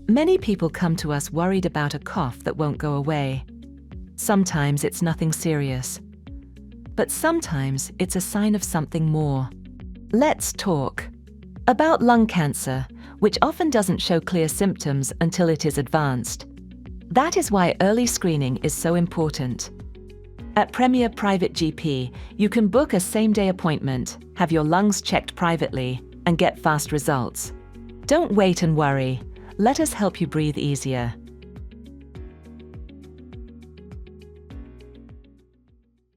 Many people come to us worried about a cough that won't go away. Sometimes it's nothing serious, but sometimes it's a sign of something more. Let's talk about lung cancer, which often doesn't show clear symptoms until it is advanced. That is why early screening is so important. At Premier Private GP, you can book a same-day appointment, have your lungs checked privately, and get fast results. Don't wait and worry. Let us help you breathe easier.